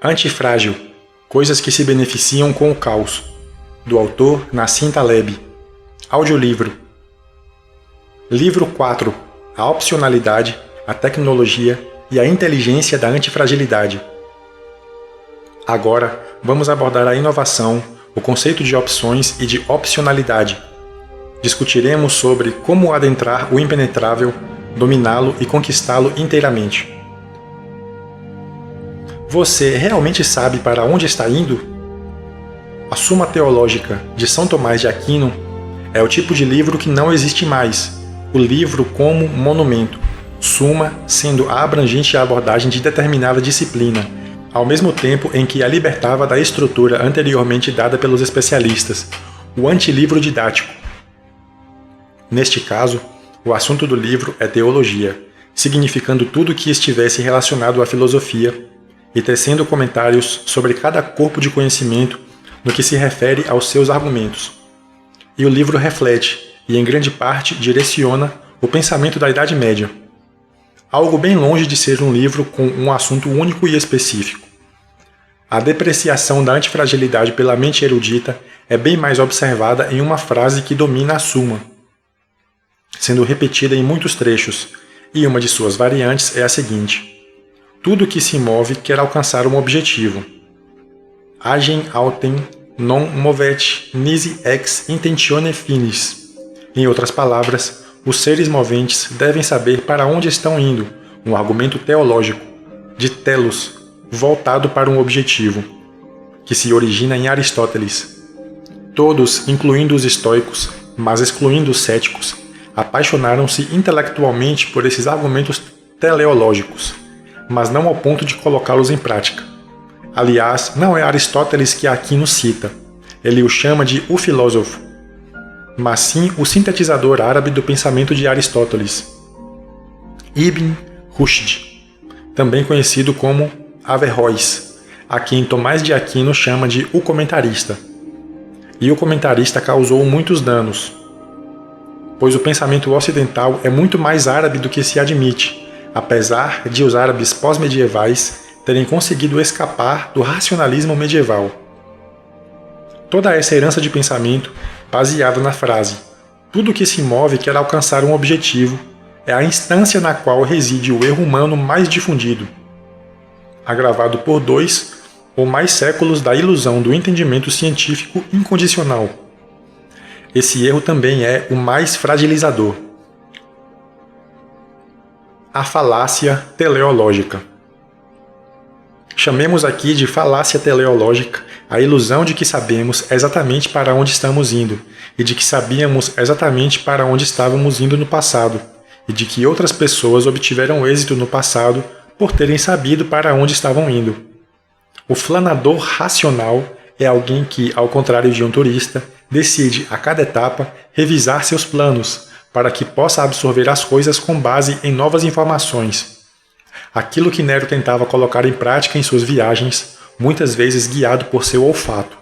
Antifrágil, coisas que se beneficiam com o caos, do autor Nassim Taleb. Audiolivro. Livro 4. A opcionalidade, a tecnologia e a inteligência da antifragilidade. Agora, vamos abordar a inovação, o conceito de opções e de opcionalidade. Discutiremos sobre como adentrar o impenetrável, dominá-lo e conquistá-lo inteiramente. Você realmente sabe para onde está indo? A Suma Teológica de São Tomás de Aquino é o tipo de livro que não existe mais, o livro como monumento, suma sendo a abrangente abordagem de determinada disciplina, ao mesmo tempo em que a libertava da estrutura anteriormente dada pelos especialistas, o antilivro didático. Neste caso, o assunto do livro é teologia, significando tudo que estivesse relacionado à filosofia, e tecendo comentários sobre cada corpo de conhecimento no que se refere aos seus argumentos. E o livro reflete, e em grande parte direciona, o pensamento da Idade Média. Algo bem longe de ser um livro com um assunto único e específico. A depreciação da antifragilidade pela mente erudita é bem mais observada em uma frase que domina a Suma, sendo repetida em muitos trechos, e uma de suas variantes é a seguinte: tudo que se move quer alcançar um objetivo. Agem autem non movet nisi ex intentione finis. Em outras palavras, os seres moventes devem saber para onde estão indo, um argumento teológico, de telos, voltado para um objetivo, que se origina em Aristóteles. Todos, incluindo os estoicos, mas excluindo os céticos, apaixonaram-se intelectualmente por esses argumentos teleológicos, mas não ao ponto de colocá-los em prática. Aliás, não é Aristóteles que Aquino cita, ele o chama de o filósofo, mas sim o sintetizador árabe do pensamento de Aristóteles, Ibn Rushd, também conhecido como Averroes, a quem Tomás de Aquino chama de o comentarista. E o comentarista causou muitos danos, pois o pensamento ocidental é muito mais árabe do que se admite, apesar de os árabes pós-medievais terem conseguido escapar do racionalismo medieval. Toda essa herança de pensamento, baseada na frase "tudo que se move quer alcançar um objetivo", é a instância na qual reside o erro humano mais difundido, agravado por 2 ou mais séculos da ilusão do entendimento científico incondicional. Esse erro também é o mais fragilizador. A falácia teleológica. Chamemos aqui de falácia teleológica a ilusão de que sabemos exatamente para onde estamos indo, e de que sabíamos exatamente para onde estávamos indo no passado, e de que outras pessoas obtiveram êxito no passado por terem sabido para onde estavam indo. O flanador racional é alguém que, ao contrário de um turista, decide a cada etapa revisar seus planos, para que possa absorver as coisas com base em novas informações. Aquilo que Nero tentava colocar em prática em suas viagens, muitas vezes guiado por seu olfato.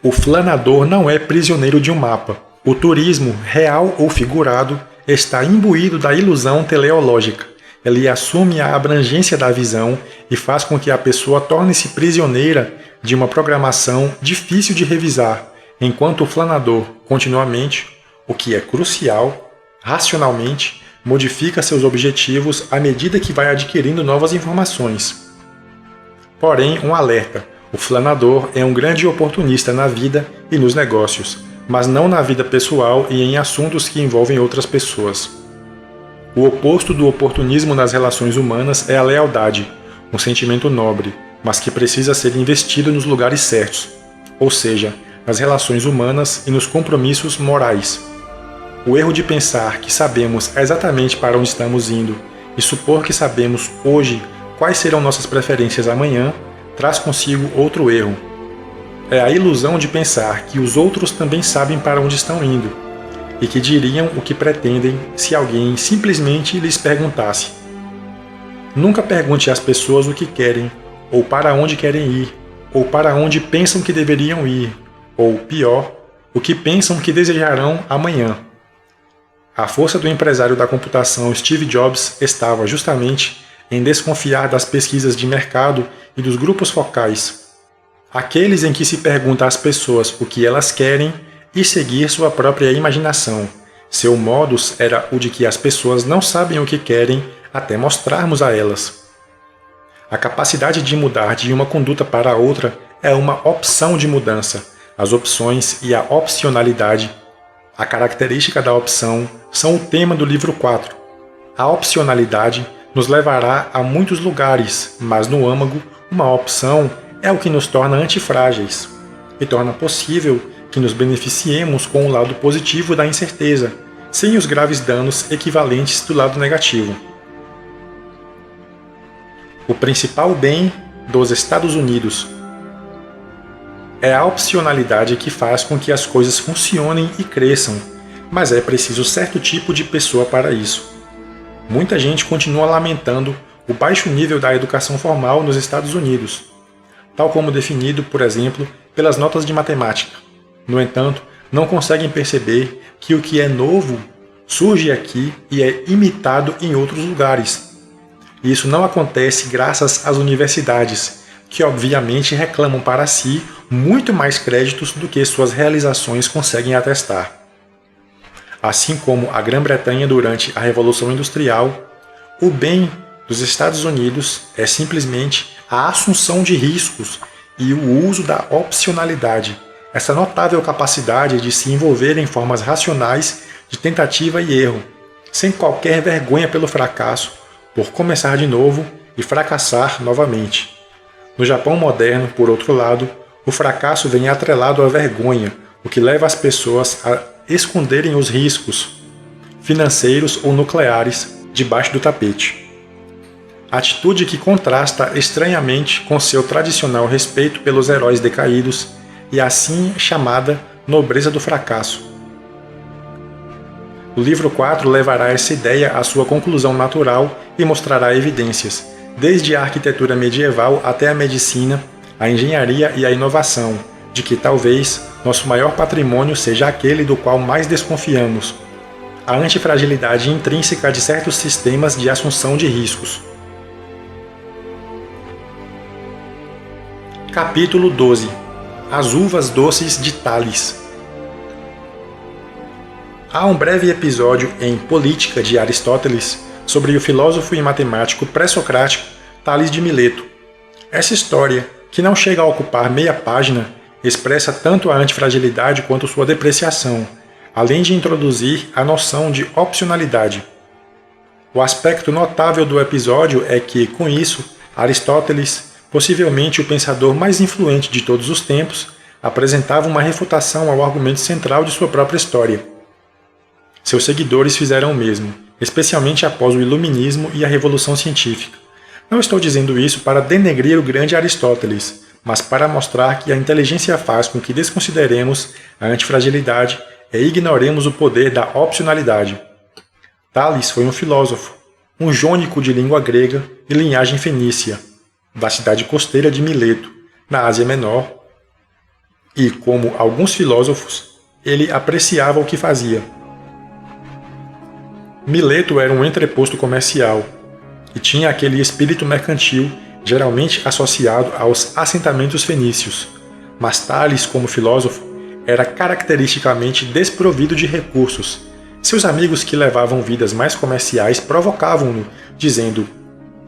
O flanador não é prisioneiro de um mapa. O turismo, real ou figurado, está imbuído da ilusão teleológica. Ele assume a abrangência da visão e faz com que a pessoa torne-se prisioneira de uma programação difícil de revisar, enquanto o flanador, continuamente, o que é crucial, racionalmente, modifica seus objetivos à medida que vai adquirindo novas informações. Porém, um alerta: o flanador é um grande oportunista na vida e nos negócios, mas não na vida pessoal e em assuntos que envolvem outras pessoas. O oposto do oportunismo nas relações humanas é a lealdade, um sentimento nobre, mas que precisa ser investido nos lugares certos, ou seja, nas relações humanas e nos compromissos morais. O erro de pensar que sabemos exatamente para onde estamos indo e supor que sabemos hoje quais serão nossas preferências amanhã traz consigo outro erro. É a ilusão de pensar que os outros também sabem para onde estão indo e que diriam o que pretendem se alguém simplesmente lhes perguntasse. Nunca pergunte às pessoas o que querem, ou para onde querem ir, ou para onde pensam que deveriam ir, ou, pior, o que pensam que desejarão amanhã. A força do empresário da computação Steve Jobs estava justamente em desconfiar das pesquisas de mercado e dos grupos focais, aqueles em que se pergunta às pessoas o que elas querem e seguir sua própria imaginação. Seu modus era o de que as pessoas não sabem o que querem até mostrarmos a elas. A capacidade de mudar de uma conduta para outra é uma opção de mudança. As opções e a opcionalidade, a característica da opção, são o tema do livro 4. A opcionalidade nos levará a muitos lugares, mas no âmago, uma opção é o que nos torna antifrágeis e torna possível que nos beneficiemos com o lado positivo da incerteza, sem os graves danos equivalentes do lado negativo. O principal bem dos Estados Unidos é a opcionalidade que faz com que as coisas funcionem e cresçam, mas é preciso certo tipo de pessoa para isso. Muita gente continua lamentando o baixo nível da educação formal nos Estados Unidos, tal como definido, por exemplo, pelas notas de matemática. No entanto, não conseguem perceber que o que é novo surge aqui e é imitado em outros lugares. E isso não acontece graças às universidades, que obviamente reclamam para si muito mais créditos do que suas realizações conseguem atestar. Assim como a Grã-Bretanha durante a Revolução Industrial, o bem dos Estados Unidos é simplesmente a assunção de riscos e o uso da opcionalidade, essa notável capacidade de se envolver em formas racionais de tentativa e erro, sem qualquer vergonha pelo fracasso, por começar de novo e fracassar novamente. No Japão moderno, por outro lado, o fracasso vem atrelado à vergonha, o que leva as pessoas a esconderem os riscos financeiros ou nucleares debaixo do tapete. Atitude que contrasta estranhamente com seu tradicional respeito pelos heróis decaídos e a assim chamada nobreza do fracasso. O livro 4 levará essa ideia à sua conclusão natural e mostrará evidências, desde a arquitetura medieval até a medicina, a engenharia e a inovação, de que talvez nosso maior patrimônio seja aquele do qual mais desconfiamos, a antifragilidade intrínseca de certos sistemas de assunção de riscos. Capítulo 12. As uvas doces de Tales. Há um breve episódio em Política de Aristóteles sobre o filósofo e matemático pré-socrático Tales de Mileto. Essa história, que não chega a ocupar meia página, expressa tanto a antifragilidade quanto sua depreciação, além de introduzir a noção de opcionalidade. O aspecto notável do episódio é que, com isso, Aristóteles, possivelmente o pensador mais influente de todos os tempos, apresentava uma refutação ao argumento central de sua própria história. Seus seguidores fizeram o mesmo, especialmente após o Iluminismo e a Revolução Científica. Não estou dizendo isso para denegrir o grande Aristóteles, mas para mostrar que a inteligência faz com que desconsideremos a antifragilidade e ignoremos o poder da opcionalidade. Tales foi um filósofo, um jônico de língua grega e linhagem fenícia, da cidade costeira de Mileto, na Ásia Menor, e, como alguns filósofos, ele apreciava o que fazia. Mileto era um entreposto comercial e tinha aquele espírito mercantil geralmente associado aos assentamentos fenícios, mas Tales, como filósofo, era caracteristicamente desprovido de recursos. Seus amigos que levavam vidas mais comerciais provocavam-no, dizendo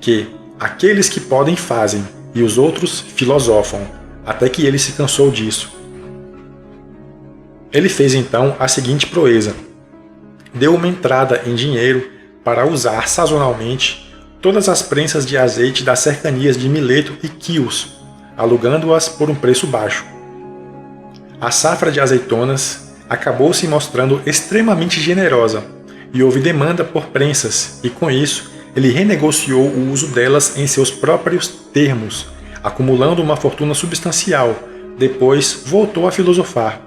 que aqueles que podem fazem e os outros filosofam, até que ele se cansou disso. Ele fez então a seguinte proeza: deu uma entrada em dinheiro para usar sazonalmente todas as prensas de azeite das cercanias de Mileto e Quios, alugando-as por um preço baixo. A safra de azeitonas acabou se mostrando extremamente generosa e houve demanda por prensas, e com isso ele renegociou o uso delas em seus próprios termos, acumulando uma fortuna substancial. Depois voltou a filosofar.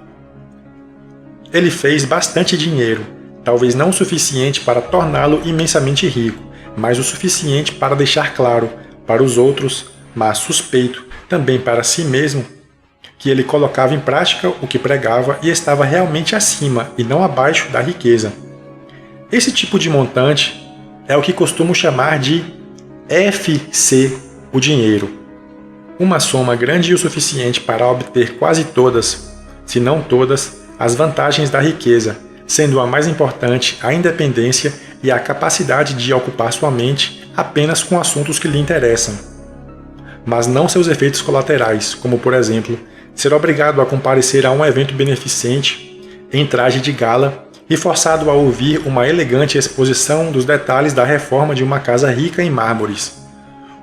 Ele fez bastante dinheiro, talvez não o suficiente para torná-lo imensamente rico, mas o suficiente para deixar claro para os outros, mas suspeito também para si mesmo, que ele colocava em prática o que pregava e estava realmente acima e não abaixo da riqueza. Esse tipo de montante é o que costumo chamar de FC, o dinheiro. uma soma grande o suficiente para obter quase todas, se não todas, as vantagens da riqueza, sendo a mais importante a independência e a capacidade de ocupar sua mente apenas com assuntos que lhe interessam. Mas não seus efeitos colaterais, como por exemplo, ser obrigado a comparecer a um evento beneficente em traje de gala e forçado a ouvir uma elegante exposição dos detalhes da reforma de uma casa rica em mármores.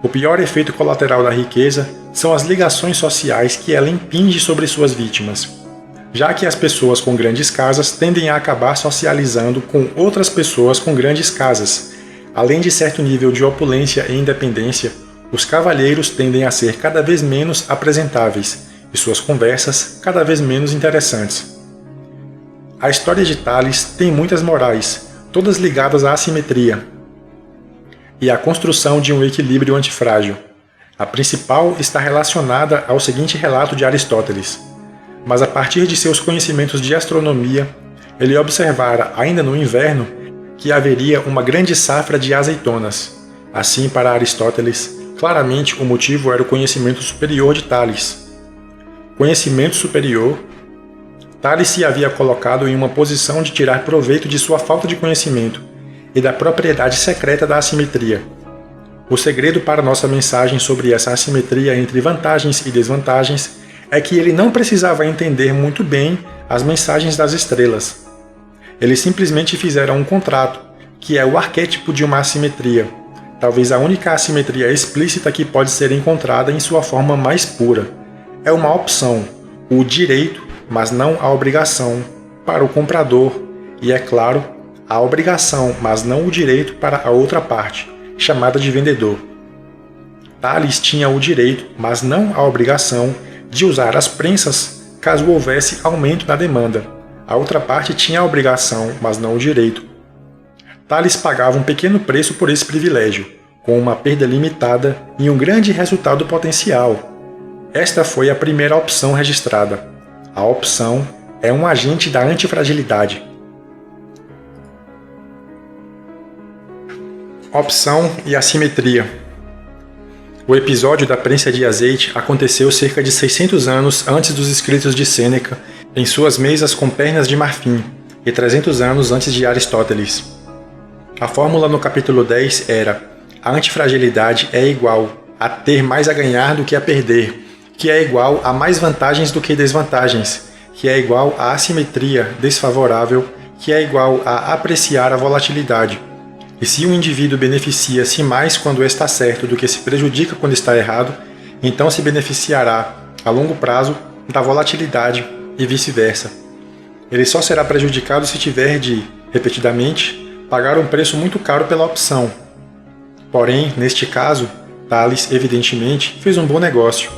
O pior efeito colateral da riqueza são as ligações sociais que ela impinge sobre suas vítimas, já que as pessoas com grandes casas tendem a acabar socializando com outras pessoas com grandes casas. Além de certo nível de opulência e independência, os cavalheiros tendem a ser cada vez menos apresentáveis e suas conversas cada vez menos interessantes. A história de Tales tem muitas morais, todas ligadas à assimetria e à construção de um equilíbrio antifrágil. A principal está relacionada ao seguinte relato de Aristóteles: mas a partir de seus conhecimentos de astronomia, ele observara, ainda no inverno, que haveria uma grande safra de azeitonas. Assim, para Aristóteles, claramente o motivo era o conhecimento superior de Tales. Conhecimento superior. Tales se havia colocado em uma posição de tirar proveito de sua falta de conhecimento e da propriedade secreta da assimetria. O segredo para nossa mensagem sobre essa assimetria entre vantagens e desvantagens é que ele não precisava entender muito bem as mensagens das estrelas. Eles simplesmente fizeram um contrato, que é o arquétipo de uma assimetria, talvez a única assimetria explícita que pode ser encontrada em sua forma mais pura. É uma opção, o direito, mas não a obrigação, para o comprador, e é claro, a obrigação, mas não o direito para a outra parte, chamada de vendedor. Tales tinha o direito, mas não a obrigação, de usar as prensas caso houvesse aumento na demanda. A outra parte tinha a obrigação, mas não o direito. Tales pagava um pequeno preço por esse privilégio, com uma perda limitada e um grande resultado potencial. Esta foi a primeira opção registrada. A opção é um agente da antifragilidade. Opção e assimetria. O episódio da prensa de azeite aconteceu cerca de 600 anos antes dos escritos de Sêneca, em suas mesas com pernas de marfim, e 300 anos antes de Aristóteles. A fórmula no capítulo 10 era: a antifragilidade é igual a ter mais a ganhar do que a perder, que é igual a mais vantagens do que desvantagens, que é igual a assimetria desfavorável, que é igual a apreciar a volatilidade. E se um indivíduo beneficia-se mais quando está certo do que se prejudica quando está errado, então se beneficiará, a longo prazo, da volatilidade e vice-versa. Ele só será prejudicado se tiver de, repetidamente, pagar um preço muito caro pela opção. Porém, neste caso, Tales, evidentemente, fez um bom negócio.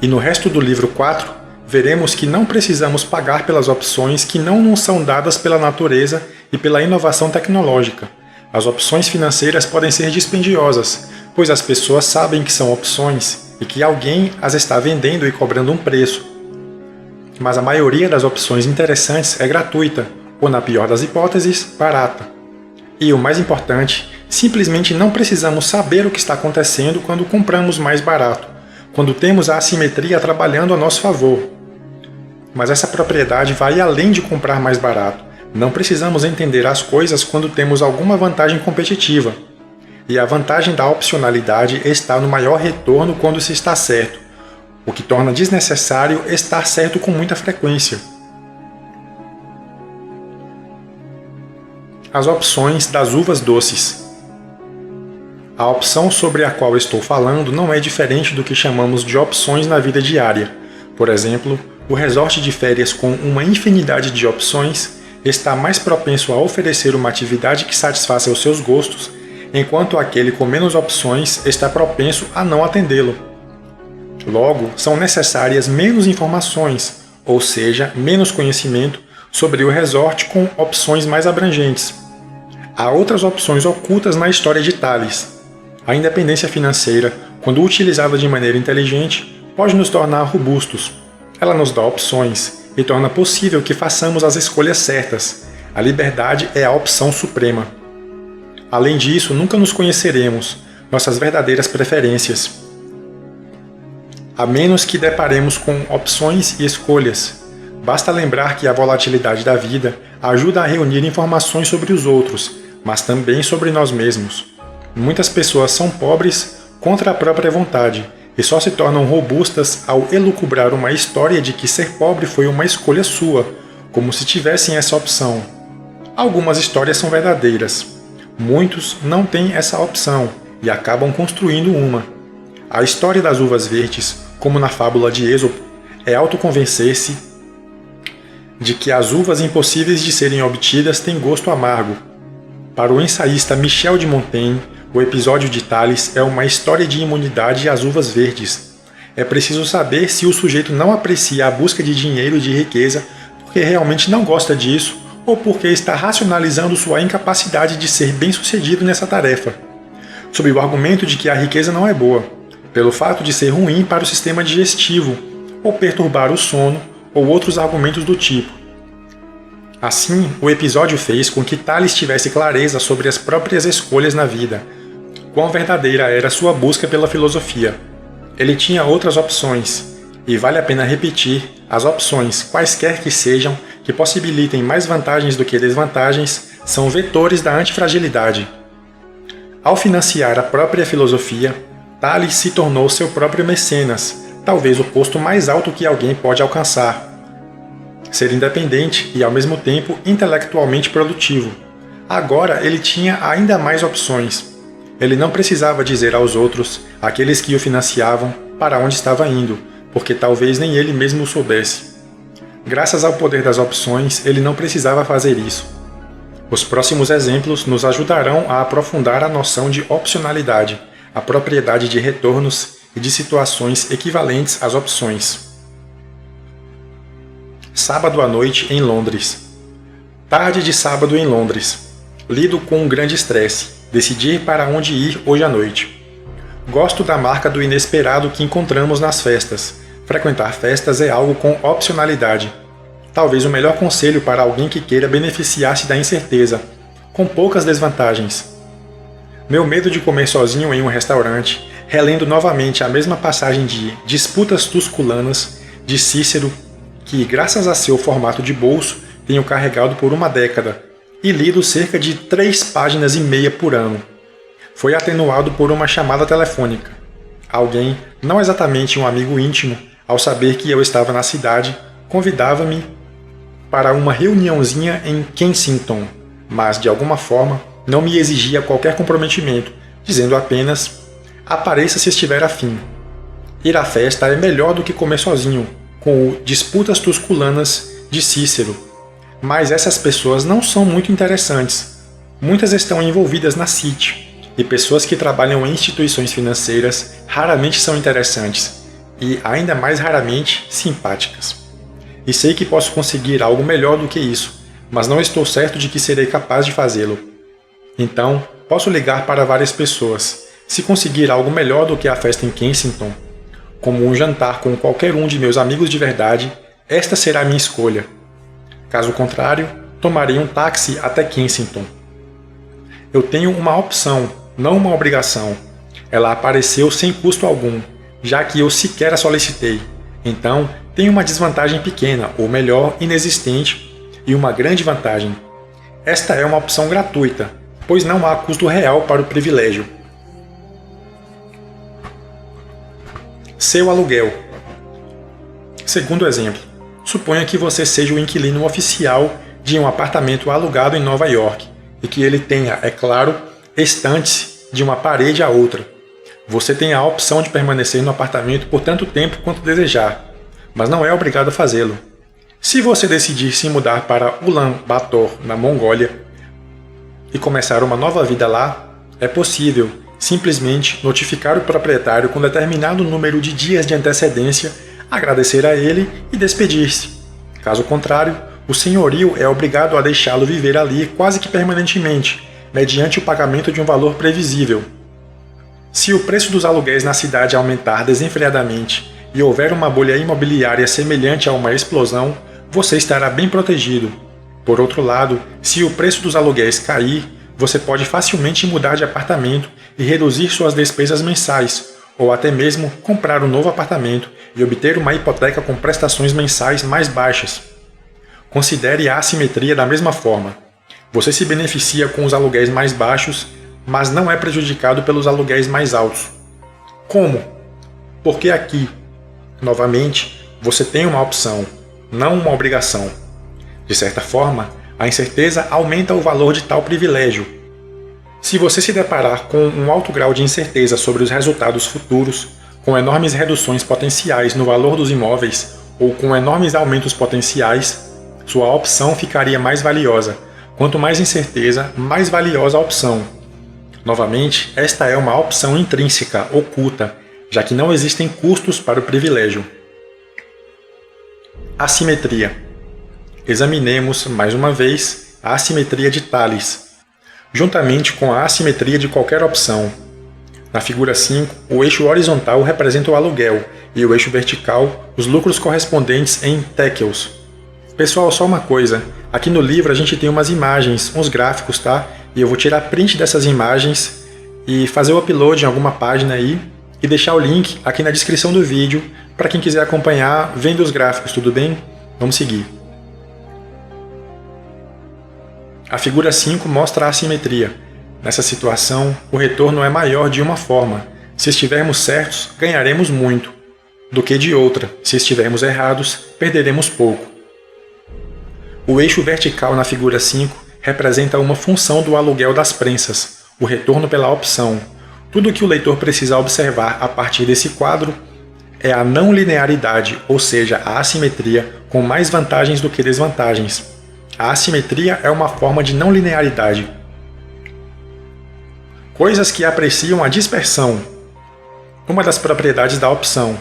E no resto do livro 4, veremos que não precisamos pagar pelas opções que não nos são dadas pela natureza e pela inovação tecnológica. As opções financeiras podem ser dispendiosas, pois as pessoas sabem que são opções e que alguém as está vendendo e cobrando um preço. Mas a maioria das opções interessantes é gratuita, ou na pior das hipóteses, barata. E o mais importante, simplesmente não precisamos saber o que está acontecendo quando compramos mais barato, quando temos a assimetria trabalhando a nosso favor. Mas essa propriedade vai além de comprar mais barato. Não precisamos entender as coisas quando temos alguma vantagem competitiva. E a vantagem da opcionalidade está no maior retorno quando se está certo, o que torna desnecessário estar certo com muita frequência. As opções das uvas doces. A opção sobre a qual estou falando não é diferente do que chamamos de opções na vida diária. Por exemplo, o resort de férias com uma infinidade de opções está mais propenso a oferecer uma atividade que satisfaça os seus gostos, enquanto aquele com menos opções está propenso a não atendê-lo. Logo, são necessárias menos informações, ou seja, menos conhecimento sobre o resort com opções mais abrangentes. Há outras opções ocultas na história de Tales. A independência financeira, quando utilizada de maneira inteligente, pode nos tornar robustos. Ela nos dá opções e torna possível que façamos as escolhas certas. A liberdade é a opção suprema. Além disso, nunca nos conheceremos, nossas verdadeiras preferências. a menos que deparemos com opções e escolhas. Basta lembrar que a volatilidade da vida ajuda a reunir informações sobre os outros, mas também sobre nós mesmos. Muitas pessoas são pobres contra a própria vontade e só se tornam robustas ao elucubrar uma história de que ser pobre foi uma escolha sua, como se tivessem essa opção. Algumas histórias são verdadeiras. Muitos não têm essa opção e acabam construindo uma. A história das uvas verdes, como na fábula de Êxopo, é autoconvencer-se de que as uvas impossíveis de serem obtidas têm gosto amargo. Para o ensaísta Michel de Montaigne, o episódio de Tales é uma história de imunidade às uvas verdes. É preciso saber se o sujeito não aprecia a busca de dinheiro e de riqueza porque realmente não gosta disso ou porque está racionalizando sua incapacidade de ser bem-sucedido nessa tarefa, sob o argumento de que a riqueza não é boa, pelo fato de ser ruim para o sistema digestivo, ou perturbar o sono, ou outros argumentos do tipo. Assim, o episódio fez com que Tales tivesse clareza sobre as próprias escolhas na vida, quão verdadeira era sua busca pela filosofia. Ele tinha outras opções, e vale a pena repetir, as opções, quaisquer que sejam, que possibilitem mais vantagens do que desvantagens, são vetores da antifragilidade. Ao financiar a própria filosofia, Tales se tornou seu próprio mecenas, talvez o posto mais alto que alguém pode alcançar. Ser independente e, ao mesmo tempo, intelectualmente produtivo. Agora ele tinha ainda mais opções. Ele não precisava dizer aos outros, aqueles que o financiavam, para onde estava indo, porque talvez nem ele mesmo o soubesse. Graças ao poder das opções, ele não precisava fazer isso. Os próximos exemplos nos ajudarão a aprofundar a noção de opcionalidade, a propriedade de retornos e de situações equivalentes às opções. Sábado à noite em Londres. Tarde de sábado em Londres. Lido com um grande estresse. Decidir para onde ir hoje à noite. Gosto da marca do inesperado que encontramos nas festas. Frequentar festas é algo com opcionalidade. Talvez o melhor conselho para alguém que queira beneficiar-se da incerteza, com poucas desvantagens. Meu medo de comer sozinho em um restaurante, relendo novamente a mesma passagem de Disputas Tusculanas, de Cícero, que, graças a seu formato de bolso, tenho carregado por uma década, e lido cerca de 3 páginas e meia por ano. Foi atenuado por uma chamada telefônica. Alguém, não exatamente um amigo íntimo, ao saber que eu estava na cidade, convidava-me para uma reuniãozinha em Kensington, mas, de alguma forma, não me exigia qualquer comprometimento, dizendo apenas: apareça se estiver afim. Ir à festa é melhor do que comer sozinho, com o Disputas Tusculanas de Cícero. Mas essas pessoas não são muito interessantes. Muitas estão envolvidas na City, e pessoas que trabalham em instituições financeiras raramente são interessantes, e ainda mais raramente simpáticas. E sei que posso conseguir algo melhor do que isso, mas não estou certo de que serei capaz de fazê-lo. Então, posso ligar para várias pessoas. Se conseguir algo melhor do que a festa em Kensington, como um jantar com qualquer um de meus amigos de verdade, esta será a minha escolha. Caso contrário, tomarei um táxi até Kensington. Eu tenho uma opção, não uma obrigação. Ela apareceu sem custo algum, já que eu sequer a solicitei. Então, tenho uma desvantagem pequena, ou melhor, inexistente, e uma grande vantagem. Esta é uma opção gratuita, pois não há custo real para o privilégio. Seu aluguel. Segundo exemplo, suponha que você seja o inquilino oficial de um apartamento alugado em Nova York e que ele tenha, é claro, estantes de uma parede à outra. Você tem a opção de permanecer no apartamento por tanto tempo quanto desejar, mas não é obrigado a fazê-lo. Se você decidir se mudar para Ulaanbaatar, na Mongólia, e começar uma nova vida lá, é possível simplesmente notificar o proprietário com determinado número de dias de antecedência, agradecer a ele e despedir-se. Caso contrário, o senhorio é obrigado a deixá-lo viver ali quase que permanentemente, mediante o pagamento de um valor previsível. Se o preço dos aluguéis na cidade aumentar desenfreadamente e houver uma bolha imobiliária semelhante a uma explosão, você estará bem protegido. Por outro lado, se o preço dos aluguéis cair, você pode facilmente mudar de apartamento e reduzir suas despesas mensais, ou até mesmo comprar um novo apartamento e obter uma hipoteca com prestações mensais mais baixas. Considere a assimetria da mesma forma. Você se beneficia com os aluguéis mais baixos, mas não é prejudicado pelos aluguéis mais altos. Como? Porque aqui, novamente, você tem uma opção, não uma obrigação. De certa forma, a incerteza aumenta o valor de tal privilégio. Se você se deparar com um alto grau de incerteza sobre os resultados futuros, com enormes reduções potenciais no valor dos imóveis ou com enormes aumentos potenciais, sua opção ficaria mais valiosa. Quanto mais incerteza, mais valiosa a opção. Novamente, esta é uma opção intrínseca, oculta, já que não existem custos para o privilégio. Assimetria. Examinemos, mais uma vez, a assimetria de Tales, juntamente com a assimetria de qualquer opção. Na figura 5, o eixo horizontal representa o aluguel e o eixo vertical os lucros correspondentes em TECELs. Pessoal, só uma coisa, aqui no livro a gente tem umas imagens, uns gráficos, tá? E eu vou tirar print dessas imagens e fazer o upload em alguma página aí e deixar o link aqui na descrição do vídeo para quem quiser acompanhar vendo os gráficos, tudo bem? Vamos seguir. A figura 5 mostra a assimetria. Nessa situação, o retorno é maior de uma forma. Se estivermos certos, ganharemos muito, do que de outra. Se estivermos errados, perderemos pouco. O eixo vertical na figura 5 representa uma função do aluguel das prensas, o retorno pela opção. Tudo o que o leitor precisa observar a partir desse quadro é a não linearidade, ou seja, a assimetria, com mais vantagens do que desvantagens. A assimetria é uma forma de não linearidade. Coisas que apreciam a dispersão. Uma das propriedades da opção.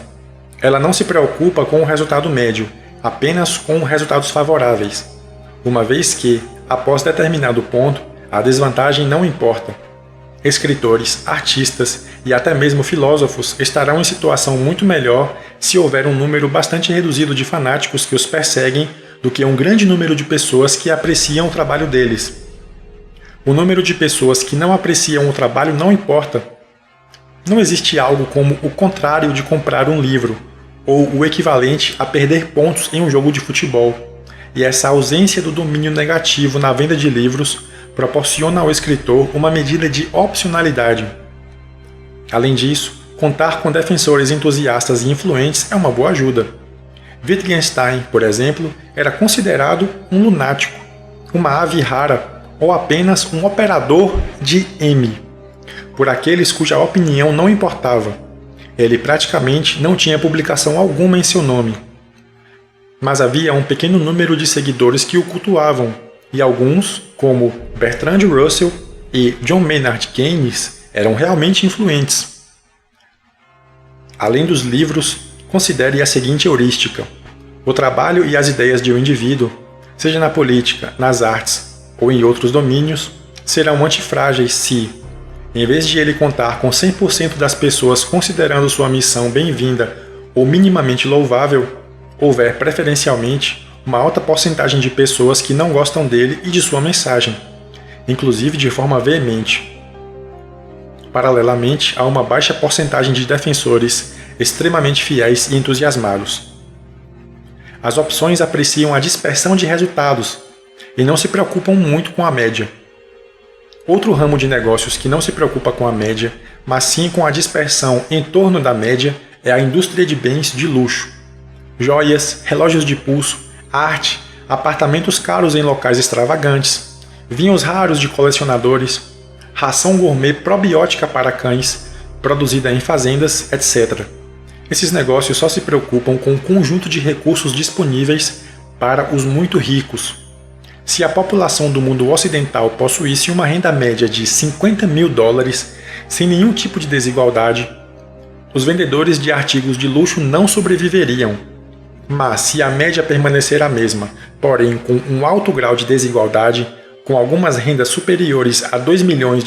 Ela não se preocupa com o resultado médio, apenas com resultados favoráveis. Uma vez que, após determinado ponto, a desvantagem não importa. Escritores, artistas e até mesmo filósofos estarão em situação muito melhor se houver um número bastante reduzido de fanáticos que os perseguem do que um grande número de pessoas que apreciam o trabalho deles. O número de pessoas que não apreciam o trabalho não importa. Não existe algo como o contrário de comprar um livro, ou o equivalente a perder pontos em um jogo de futebol. E essa ausência do domínio negativo na venda de livros proporciona ao escritor uma medida de opcionalidade. Além disso, contar com defensores entusiastas e influentes é uma boa ajuda. Wittgenstein, por exemplo, era considerado um lunático, uma ave rara ou apenas um operador de M, por aqueles cuja opinião não importava. Ele praticamente não tinha publicação alguma em seu nome. Mas havia um pequeno número de seguidores que o cultuavam, e alguns, como Bertrand Russell e John Maynard Keynes, eram realmente influentes. Além dos livros, considere a seguinte heurística. O trabalho e as ideias de um indivíduo, seja na política, nas artes ou em outros domínios, serão antifrágeis se, em vez de ele contar com 100% das pessoas considerando sua missão bem-vinda ou minimamente louvável, houver preferencialmente uma alta porcentagem de pessoas que não gostam dele e de sua mensagem, inclusive de forma veemente. Paralelamente, há uma baixa porcentagem de defensores extremamente fiéis e entusiasmados. As opções apreciam a dispersão de resultados e não se preocupam muito com a média. Outro ramo de negócios que não se preocupa com a média, mas sim com a dispersão em torno da média, é a indústria de bens de luxo. Joias, relógios de pulso, arte, apartamentos caros em locais extravagantes, vinhos raros de colecionadores, ração gourmet probiótica para cães, produzida em fazendas, etc. Esses negócios só se preocupam com o conjunto de recursos disponíveis para os muito ricos. Se a população do mundo ocidental possuísse uma renda média de $50.000, sem nenhum tipo de desigualdade, os vendedores de artigos de luxo não sobreviveriam. Mas se a média permanecer a mesma, porém com um alto grau de desigualdade, com algumas rendas superiores a $2 milhões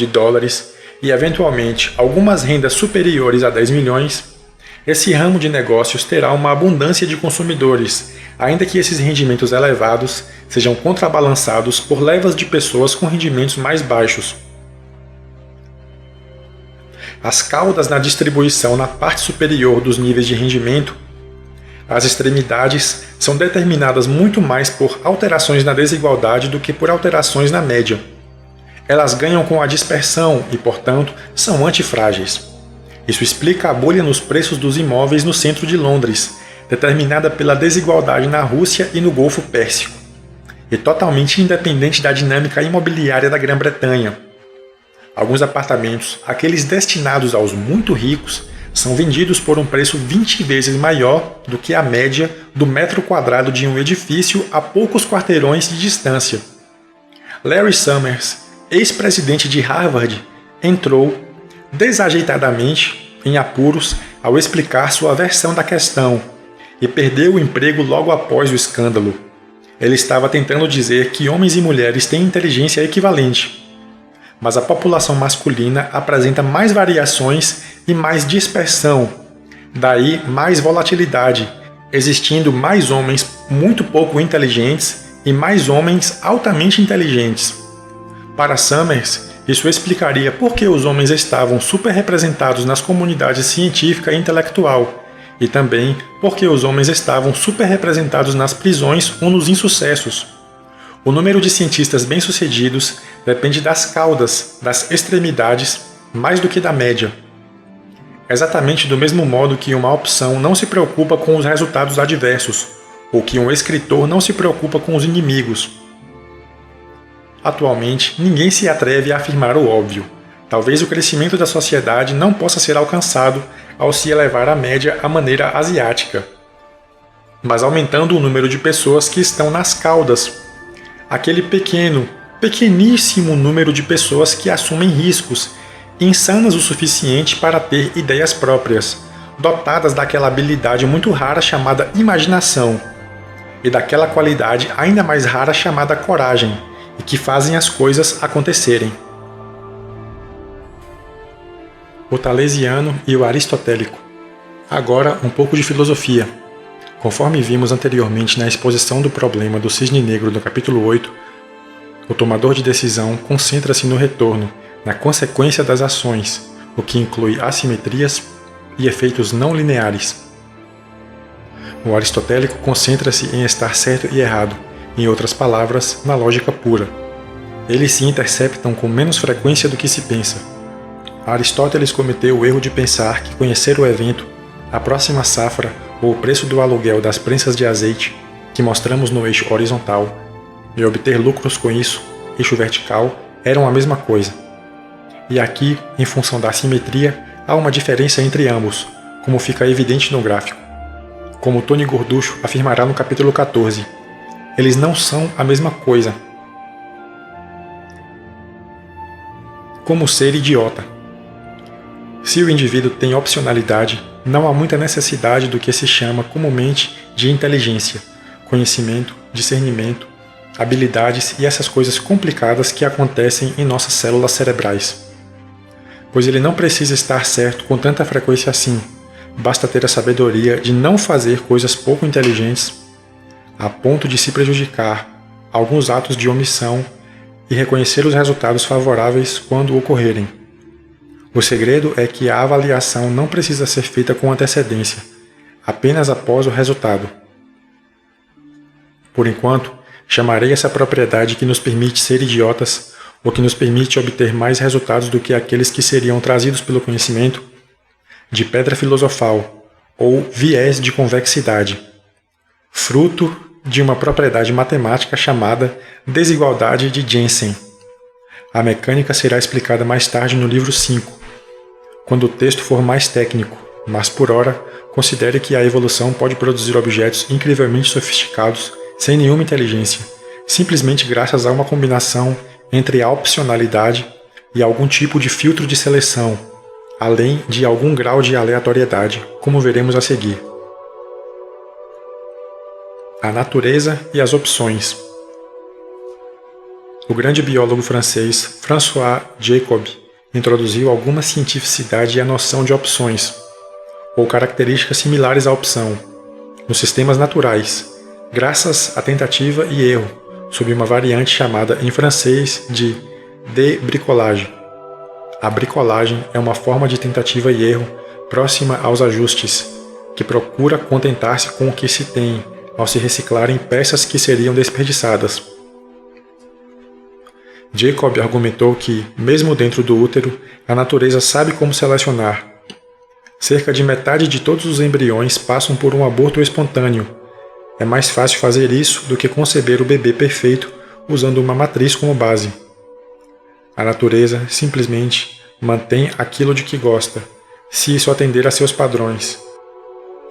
e eventualmente algumas rendas superiores a 10 milhões, esse ramo de negócios terá uma abundância de consumidores, ainda que esses rendimentos elevados sejam contrabalançados por levas de pessoas com rendimentos mais baixos. as caudas na distribuição na parte superior dos níveis de rendimento, as extremidades são determinadas muito mais por alterações na desigualdade do que por alterações na média. Elas ganham com a dispersão e, portanto, são antifrágeis. Isso explica a bolha nos preços dos imóveis no centro de Londres, determinada pela desigualdade na Rússia e no Golfo Pérsico, e totalmente independente da dinâmica imobiliária da Grã-Bretanha. Alguns apartamentos, aqueles destinados aos muito ricos, são vendidos por um preço 20 vezes maior do que a média do metro quadrado de um edifício a poucos quarteirões de distância. Larry Summers, ex-presidente de Harvard, entrou desajeitadamente em apuros ao explicar sua versão da questão e perdeu o emprego logo após o escândalo. Ele estava tentando dizer que homens e mulheres têm inteligência equivalente, mas a população masculina apresenta mais variações e mais dispersão, daí mais volatilidade, existindo mais homens muito pouco inteligentes e mais homens altamente inteligentes. Para Summers, isso explicaria por que os homens estavam superrepresentados nas comunidades científica e intelectual, e também por que os homens estavam superrepresentados nas prisões ou nos insucessos. O número de cientistas bem-sucedidos depende das caudas, das extremidades, mais do que da média. Exatamente do mesmo modo que uma opção não se preocupa com os resultados adversos, ou que um escritor não se preocupa com os inimigos. Atualmente, ninguém se atreve a afirmar o óbvio. Talvez o crescimento da sociedade não possa ser alcançado ao se elevar a média à maneira asiática, mas aumentando o número de pessoas que estão nas caudas, aquele pequeníssimo número de pessoas que assumem riscos, insanas o suficiente para ter ideias próprias, dotadas daquela habilidade muito rara chamada imaginação, e daquela qualidade ainda mais rara chamada coragem, e que fazem as coisas acontecerem. O talesiano e o aristotélico. Agora, um pouco de filosofia. Conforme vimos anteriormente na exposição do problema do cisne negro do capítulo 8, o tomador de decisão concentra-se no retorno, na consequência das ações, o que inclui assimetrias e efeitos não lineares. O aristotélico concentra-se em estar certo e errado, em outras palavras, na lógica pura. Eles se interceptam com menos frequência do que se pensa. Aristóteles cometeu o erro de pensar que conhecer o evento, a próxima safra ou o preço do aluguel das prensas de azeite, que mostramos no eixo horizontal, e obter lucros com isso, eixo vertical, eram a mesma coisa. E aqui, em função da assimetria, há uma diferença entre ambos, como fica evidente no gráfico. Como Tony Gorducho afirmará no capítulo 14, eles não são a mesma coisa. Como ser idiota. Se o indivíduo tem opcionalidade, não há muita necessidade do que se chama comumente de inteligência, conhecimento, discernimento, habilidades e essas coisas complicadas que acontecem em nossas células cerebrais. Pois ele não precisa estar certo com tanta frequência assim, basta ter a sabedoria de não fazer coisas pouco inteligentes, a ponto de se prejudicar, alguns atos de omissão e reconhecer os resultados favoráveis quando ocorrerem. O segredo é que a avaliação não precisa ser feita com antecedência, apenas após o resultado. Por enquanto, chamarei essa propriedade que nos permite ser idiotas ou que nos permite obter mais resultados do que aqueles que seriam trazidos pelo conhecimento, de pedra filosofal ou viés de convexidade, fruto de uma propriedade matemática chamada desigualdade de Jensen. A mecânica será explicada mais tarde no livro 5, quando o texto for mais técnico, mas por ora, considere que a evolução pode produzir objetos incrivelmente sofisticados sem nenhuma inteligência, simplesmente graças a uma combinação entre a opcionalidade e algum tipo de filtro de seleção, além de algum grau de aleatoriedade, como veremos a seguir. A natureza e as opções. O grande biólogo francês François Jacob introduziu alguma cientificidade à noção de opções, ou características similares à opção, nos sistemas naturais, graças à tentativa e erro, sob uma variante chamada em francês de débricolage. A bricolagem é uma forma de tentativa e erro próxima aos ajustes, que procura contentar-se com o que se tem, ao se reciclarem peças que seriam desperdiçadas. Jacob argumentou que, mesmo dentro do útero, a natureza sabe como selecionar. Cerca de metade de todos os embriões passam por um aborto espontâneo. É mais fácil fazer isso do que conceber o bebê perfeito usando uma matriz como base. A natureza simplesmente mantém aquilo de que gosta, se isso atender a seus padrões.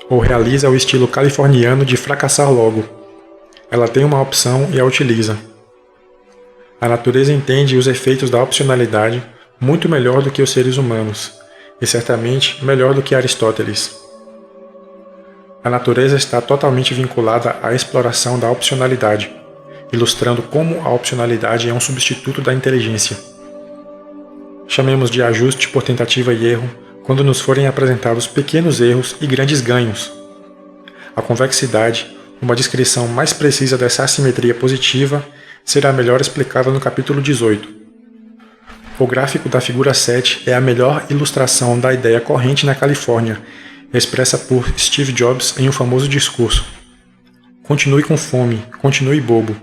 Ou realiza o estilo californiano de fracassar logo. Ela tem uma opção e a utiliza. A natureza entende os efeitos da opcionalidade muito melhor do que os seres humanos, e certamente melhor do que Aristóteles. A natureza está totalmente vinculada à exploração da opcionalidade, ilustrando como a opcionalidade é um substituto da inteligência. Chamemos de ajuste por tentativa e erro quando nos forem apresentados pequenos erros e grandes ganhos. A convexidade, uma descrição mais precisa dessa assimetria positiva, será melhor explicada no capítulo 18. O gráfico da figura 7 é a melhor ilustração da ideia corrente na Califórnia, expressa por Steve Jobs em um famoso discurso. Continue com fome, continue bobo.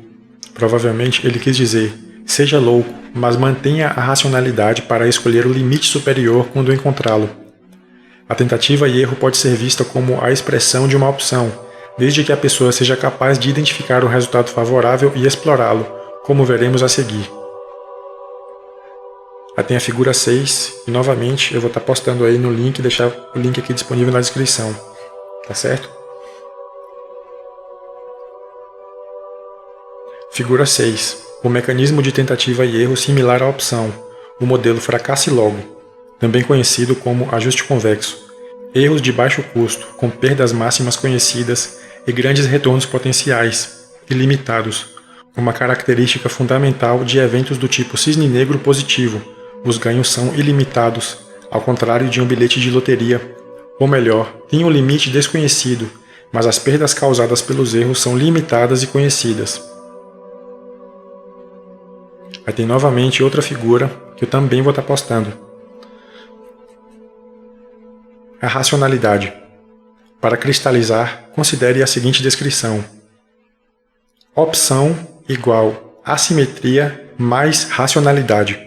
Provavelmente ele quis dizer, seja louco, mas mantenha a racionalidade para escolher o limite superior quando encontrá-lo. A tentativa e erro pode ser vista como a expressão de uma opção, desde que a pessoa seja capaz de identificar o resultado favorável e explorá-lo, como veremos a seguir. Aí tem a figura 6, e novamente eu vou estar postando aí no link, deixar o link aqui disponível na descrição, tá certo? Figura 6. O mecanismo de tentativa e erro similar à opção, o modelo fracasse logo, também conhecido como ajuste convexo. Erros de baixo custo, com perdas máximas conhecidas e grandes retornos potenciais, ilimitados, uma característica fundamental de eventos do tipo cisne negro positivo. Os ganhos são ilimitados, ao contrário de um bilhete de loteria, ou melhor, tem um limite desconhecido, mas as perdas causadas pelos erros são limitadas e conhecidas. Aí tem novamente outra figura que eu também vou estar postando. A racionalidade. Para cristalizar, considere a seguinte descrição. Opção igual assimetria mais racionalidade.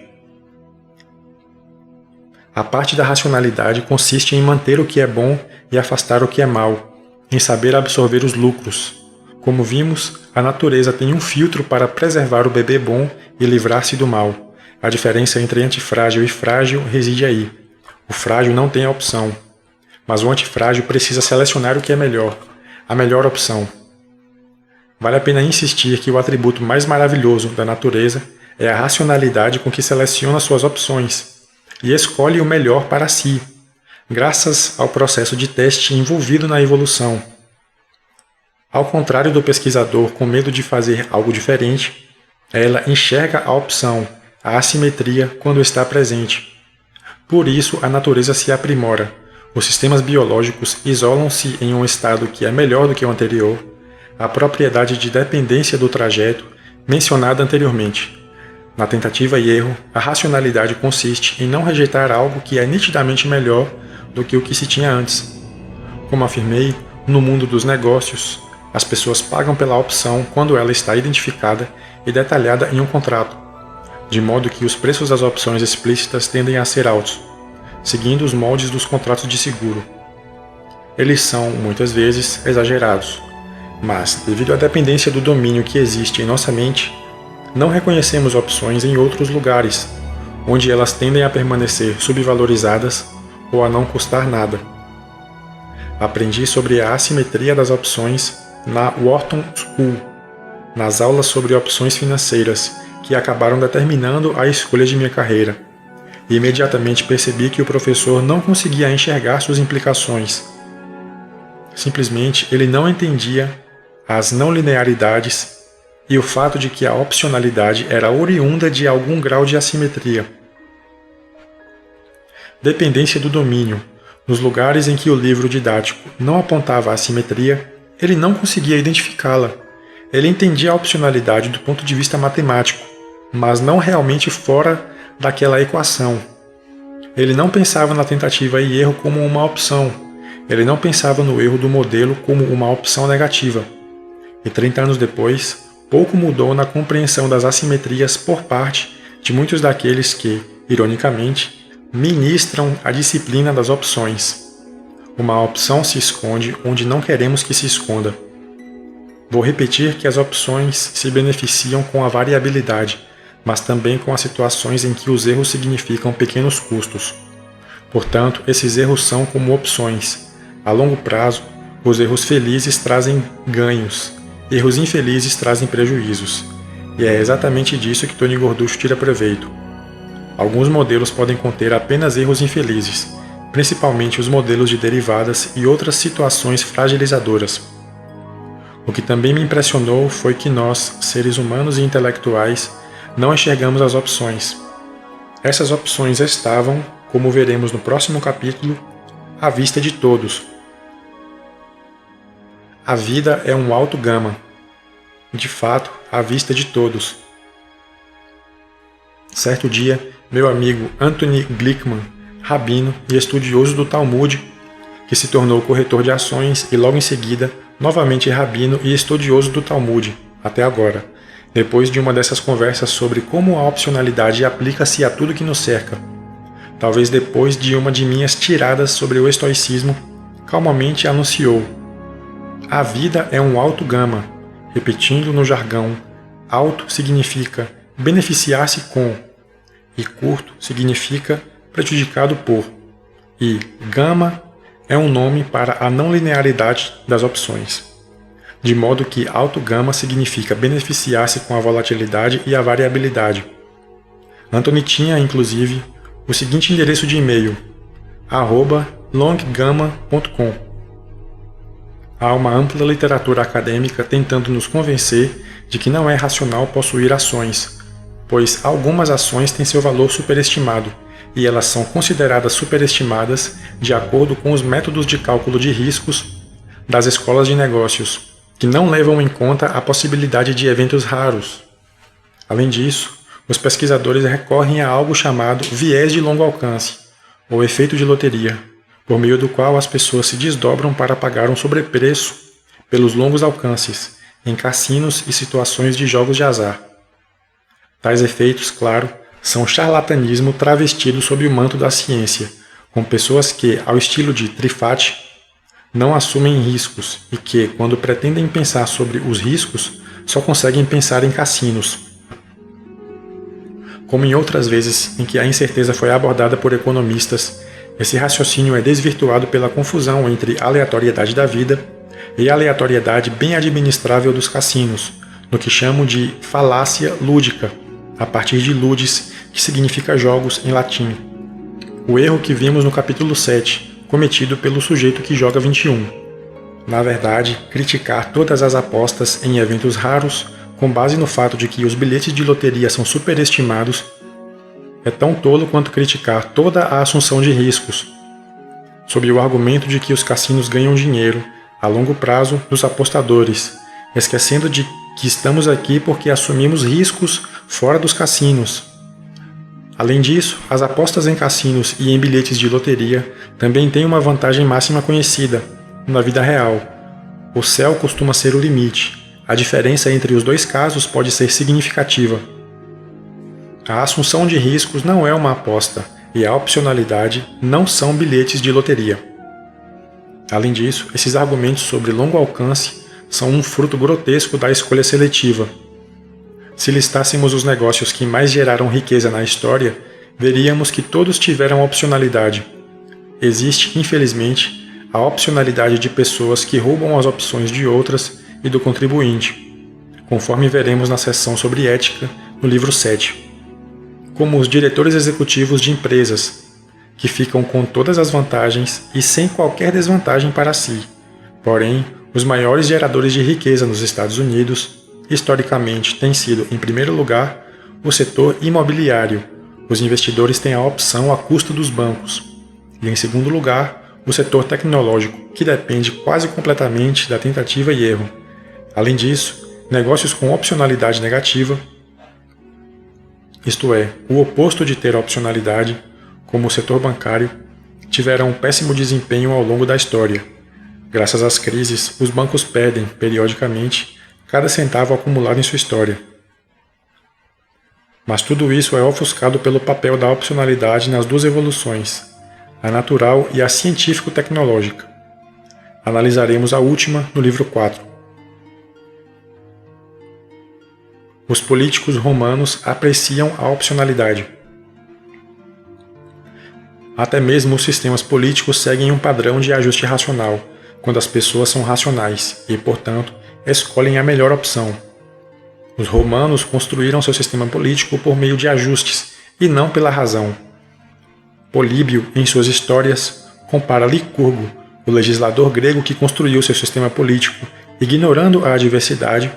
A parte da racionalidade consiste em manter o que é bom e afastar o que é mal, em saber absorver os lucros. Como vimos, a natureza tem um filtro para preservar o bebê bom e livrar-se do mal. A diferença entre antifrágil e frágil reside aí. O frágil não tem a opção, mas o antifrágil precisa selecionar o que é melhor, a melhor opção. Vale a pena insistir que o atributo mais maravilhoso da natureza é a racionalidade com que seleciona suas opções e escolhe o melhor para si, graças ao processo de teste envolvido na evolução. Ao contrário do pesquisador com medo de fazer algo diferente, ela enxerga a opção, a assimetria, quando está presente. Por isso, a natureza se aprimora. Os sistemas biológicos isolam-se em um estado que é melhor do que o anterior, a propriedade de dependência do trajeto mencionada anteriormente. Na tentativa e erro, a racionalidade consiste em não rejeitar algo que é nitidamente melhor do que o que se tinha antes. Como afirmei, no mundo dos negócios, as pessoas pagam pela opção quando ela está identificada e detalhada em um contrato, de modo que os preços das opções explícitas tendem a ser altos, seguindo os moldes dos contratos de seguro. Eles são, muitas vezes, exagerados, mas, devido à dependência do domínio que existe em nossa mente, não reconhecemos opções em outros lugares, onde elas tendem a permanecer subvalorizadas ou a não custar nada. Aprendi sobre a assimetria das opções na Wharton School, nas aulas sobre opções financeiras, que acabaram determinando a escolha de minha carreira. E imediatamente percebi que o professor não conseguia enxergar suas implicações. Simplesmente ele não entendia as não linearidades e o fato de que a opcionalidade era oriunda de algum grau de assimetria. Dependência do domínio. Nos lugares em que o livro didático não apontava a assimetria, ele não conseguia identificá-la. Ele entendia a opcionalidade do ponto de vista matemático, mas não realmente fora daquela equação. Ele não pensava na tentativa e erro como uma opção. Ele não pensava no erro do modelo como uma opção negativa. E 30 anos depois, pouco mudou na compreensão das assimetrias por parte de muitos daqueles que, ironicamente, ministram a disciplina das opções. Uma opção se esconde onde não queremos que se esconda. Vou repetir que as opções se beneficiam com a variabilidade, mas também com as situações em que os erros significam pequenos custos. Portanto, esses erros são como opções. A longo prazo, os erros felizes trazem ganhos, erros infelizes trazem prejuízos. E é exatamente disso que Tony Gorducho tira proveito. Alguns modelos podem conter apenas erros infelizes, principalmente os modelos de derivadas e outras situações fragilizadoras. O que também me impressionou foi que nós, seres humanos e intelectuais, não enxergamos as opções. Essas opções estavam, como veremos no próximo capítulo, à vista de todos. A vida é um alto gama, de fato, à vista de todos. Certo dia, meu amigo Anthony Glickman, rabino e estudioso do Talmud, que se tornou corretor de ações e logo em seguida, novamente rabino e estudioso do Talmud, até agora, depois de uma dessas conversas sobre como a opcionalidade aplica-se a tudo que nos cerca. Talvez depois de uma de minhas tiradas sobre o estoicismo, calmamente anunciou: a vida é um alto gama, repetindo no jargão, alto significa beneficiar-se com, e curto significa prejudicado por, e gama é um nome para a não linearidade das opções, de modo que alto gama significa beneficiar-se com a volatilidade e a variabilidade. Anthony tinha, inclusive, o seguinte endereço de e-mail, @longgamma.com. Há uma ampla literatura acadêmica tentando nos convencer de que não é racional possuir ações, pois algumas ações têm seu valor superestimado, e elas são consideradas superestimadas de acordo com os métodos de cálculo de riscos das escolas de negócios, que não levam em conta a possibilidade de eventos raros. Além disso, os pesquisadores recorrem a algo chamado viés de longo alcance, ou efeito de loteria, por meio do qual as pessoas se desdobram para pagar um sobrepreço pelos longos alcances, em cassinos e situações de jogos de azar. Tais efeitos, claro, são charlatanismo travestido sob o manto da ciência, com pessoas que, ao estilo de Trifatti, não assumem riscos e que, quando pretendem pensar sobre os riscos, só conseguem pensar em cassinos. Como em outras vezes em que a incerteza foi abordada por economistas, esse raciocínio é desvirtuado pela confusão entre aleatoriedade da vida e aleatoriedade bem administrável dos cassinos, no que chamo de falácia lúdica, a partir de ludis, que significa jogos em latim. O erro que vimos no capítulo 7, cometido pelo sujeito que joga 21. Na verdade, criticar todas as apostas em eventos raros, com base no fato de que os bilhetes de loteria são superestimados, é tão tolo quanto criticar toda a assunção de riscos, sob o argumento de que os cassinos ganham dinheiro, a longo prazo, dos apostadores, esquecendo de que estamos aqui porque assumimos riscos fora dos cassinos. Além disso, as apostas em cassinos e em bilhetes de loteria também têm uma vantagem máxima conhecida, na vida real. O céu costuma ser o limite. A diferença entre os dois casos pode ser significativa. A assunção de riscos não é uma aposta, e a opcionalidade não são bilhetes de loteria. Além disso, esses argumentos sobre longo alcance são um fruto grotesco da escolha seletiva. Se listássemos os negócios que mais geraram riqueza na história, veríamos que todos tiveram opcionalidade. Existe, infelizmente, a opcionalidade de pessoas que roubam as opções de outras e do contribuinte, conforme veremos na seção sobre ética no livro 7. Como os diretores executivos de empresas, que ficam com todas as vantagens e sem qualquer desvantagem para si. Porém, os maiores geradores de riqueza nos Estados Unidos, historicamente, têm sido, em primeiro lugar, o setor imobiliário. Os investidores têm a opção a custo dos bancos. E, em segundo lugar, o setor tecnológico, que depende quase completamente da tentativa e erro. Além disso, negócios com opcionalidade negativa, isto é, o oposto de ter opcionalidade, como o setor bancário, tiveram um péssimo desempenho ao longo da história. Graças às crises, os bancos perdem, periodicamente, cada centavo acumulado em sua história. Mas tudo isso é ofuscado pelo papel da opcionalidade nas duas evoluções, a natural e a científico-tecnológica. Analisaremos a última no livro 4. Os políticos romanos apreciam a opcionalidade. Até mesmo os sistemas políticos seguem um padrão de ajuste racional, quando as pessoas são racionais e, portanto, escolhem a melhor opção. Os romanos construíram seu sistema político por meio de ajustes e não pela razão. Políbio, em suas histórias, compara Licurgo, o legislador grego que construiu seu sistema político, ignorando a adversidade,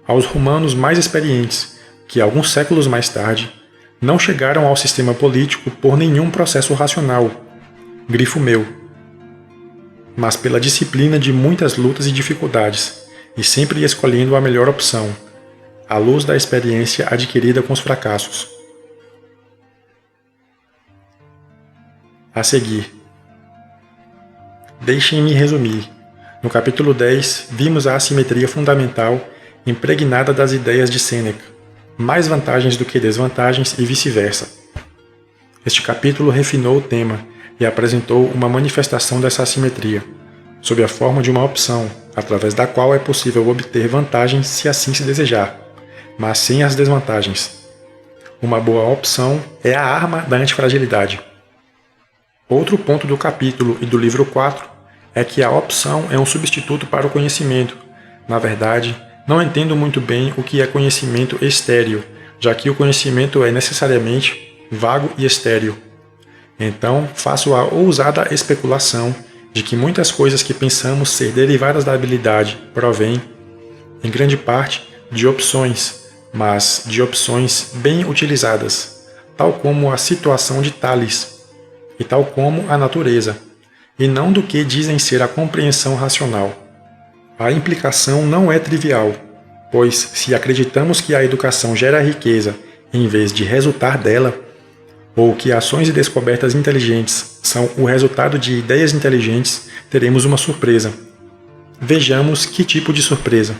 aos romanos mais experientes, que alguns séculos mais tarde não chegaram ao sistema político por nenhum processo racional, grifo meu, mas pela disciplina de muitas lutas e dificuldades, e sempre escolhendo a melhor opção, à luz da experiência adquirida com os fracassos. A seguir. Deixem-me resumir. No capítulo 10, vimos a assimetria fundamental impregnada das ideias de Sêneca, mais vantagens do que desvantagens e vice-versa. Este capítulo refinou o tema e apresentou uma manifestação dessa assimetria, sob a forma de uma opção, através da qual é possível obter vantagens se assim se desejar, mas sem as desvantagens. Uma boa opção é a arma da antifragilidade. Outro ponto do capítulo e do livro 4 é que a opção é um substituto para o conhecimento. Na verdade, não entendo muito bem o que é conhecimento estéril, já que o conhecimento é necessariamente vago e estéril. Então, faço a ousada especulação de que muitas coisas que pensamos ser derivadas da habilidade provêm, em grande parte, de opções, mas de opções bem utilizadas, tal como a situação de Tales, e tal como a natureza, e não do que dizem ser a compreensão racional. A implicação não é trivial, pois se acreditamos que a educação gera riqueza em vez de resultar dela, ou que ações e descobertas inteligentes são o resultado de ideias inteligentes, teremos uma surpresa. Vejamos que tipo de surpresa.